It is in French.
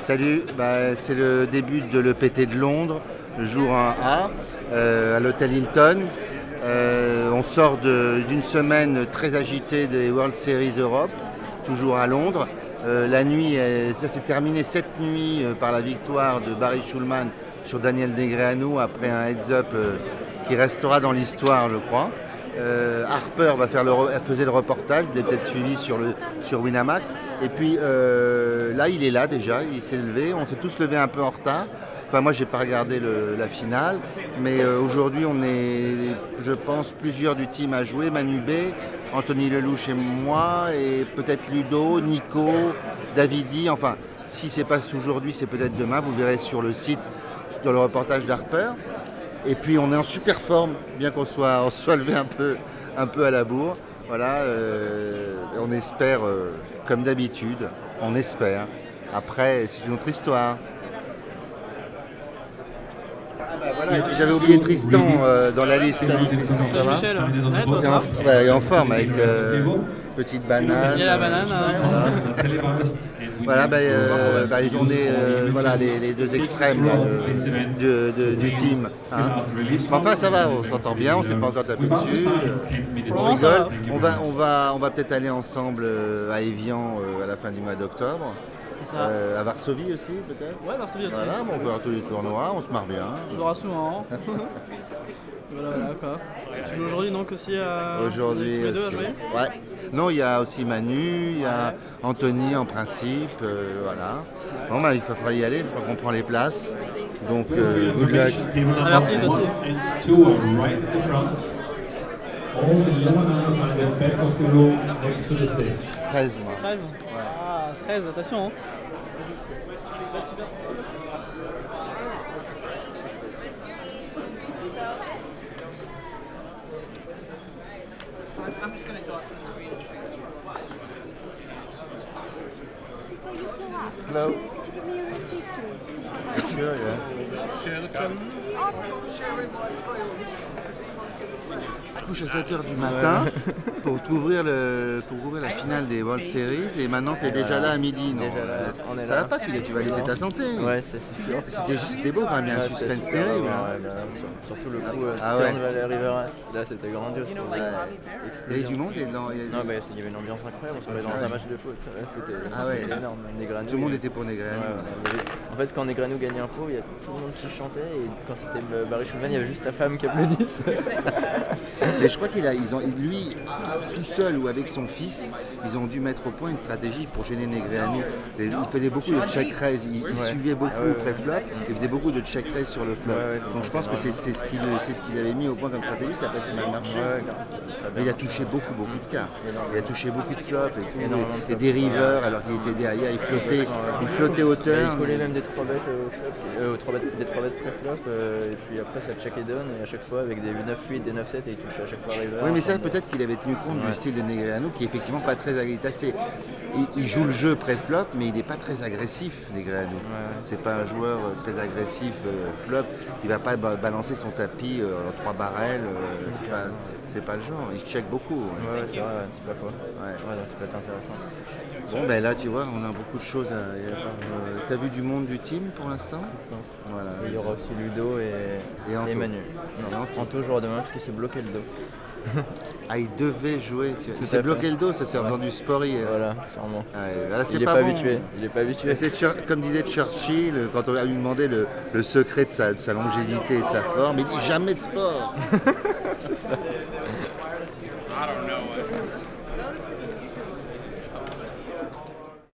Salut, c'est le début de l'EPT de Londres, le jour 1A, à l'hôtel Hilton. On sort d'une semaine très agitée des World Series Europe, toujours à Londres. La nuit, ça s'est terminé cette nuit par la victoire de Barry Schulman sur Daniel Negreanu après un heads-up qui restera dans l'histoire, je crois. Harper faisait le reportage, vous l'avez peut-être suivi sur Winamax. Et puis là, il est là déjà, il s'est levé. On s'est tous levés un peu en retard. Enfin, moi, j'ai pas regardé la finale, mais aujourd'hui, on est, je pense, plusieurs du team à jouer. Manu B, Anthony Lelouch et moi, et peut-être Ludo, Nico, Davidi. Enfin, si c'est pas aujourd'hui, c'est peut-être demain. Vous verrez sur le site, dans le reportage d'Harper. Et puis on est en super forme, bien qu'on soit levé un peu à la bourre. Voilà, on espère, comme d'habitude, on espère. Après, c'est une autre histoire. Voilà, j'avais oublié Tristan dans la liste. Salut Tristan, ça va? Michel, ouais, toi, ça va? Il est en forme avec petite banane. Il y a la banane. Voilà, on est voilà, les deux extrêmes là, du team. Hein. Mais enfin, ça va, on s'entend bien, on ne s'est pas encore tapé dessus. On rigole. On va peut-être aller ensemble à Évian à la fin du mois d'octobre. À Varsovie aussi, peut-être. Ouais, Varsovie aussi. Voilà, on va à tous les tournois, on se marre bien. On jouera souvent. Voilà, quoi. Tu joues aujourd'hui donc aussi à... Aujourd'hui, tous les deux à jouer? Ouais. Non, il y a aussi Manu, il y a Anthony en principe, voilà. Bon, il faudra y aller, je crois qu'on prend les places. Donc, good luck. Ah, merci, toi aussi. 13, moi. 13 Ah, 13, attention. Hein. I'm just going to go up to the screen. Hello. Could you give me a receipt, please? Sure, yeah. Je couche à 7h du matin pour ouvrir la finale des World Series et maintenant tu es déjà là à midi. Non, déjà là, on est ça là. va pas, tu vas laisser ta santé. Ouais, c'est sûr. C'était beau quand même, il y a un suspense terrible. Surtout le coup Ah ouais. Turn Valley River, là c'était grandiose. Il y avait du monde et Non, il y avait une ambiance incroyable, on se croyait dans un match de foot. C'était énorme. Negreanu, tout le monde était pour Negreanu. En fait, quand Negreanu gagnait un pot, il y a tout le monde qui chantait et quand c'était Barry Schulman, il y avait juste sa femme qui applaudissait. Mais je crois lui, tout seul ou avec son fils, ils ont dû mettre au point une stratégie pour gêner Negreanu. Il faisait beaucoup de check raise, il suivait beaucoup le pré-flop, il faisait beaucoup de check raise sur le flop. Donc je pense que c'est ce qu'ils avaient mis au point comme stratégie, ça n'a pas si mal marché. Mais il a touché beaucoup de cartes. Il a touché beaucoup de flops et tout, et des rivers alors qu'il était derrière, il flottait au turn. Il collait même des 3 bêtes au flop, des 3 bêtes pré-flop, et puis après ça check et down, et à chaque fois avec des 9-8, des 9-7, et il touchait à chaque fois river. Oui, mais ça peut-être qu'il avait tenu compte du style de Negreanu qui est effectivement pas très agressif. Il joue le jeu pré-flop, mais il n'est pas très agressif, Negreanu. C'est pas un joueur très agressif flop. Il va pas balancer son tapis en 3 barrels. C'est pas le genre. Il check beaucoup. Ouais, c'est vrai, c'est pas faux. Ouais, ça peut être intéressant. Bon, ben là, tu vois, on a beaucoup de choses à. T'as vu du monde du team pour l'instant? Voilà. Il y aura aussi Ludo et Manu. Anto jouera demain parce qu'il s'est bloqué le dos. Ah, il devait jouer. Il s'est bloqué le dos, ça s'est revendu sport hier. Voilà, sûrement. Là, Il n'est pas habitué. Il est pas habitué. Comme disait Churchill, quand on lui demandé le secret de sa longévité et de sa forme, il dit jamais de sport. C'est ça.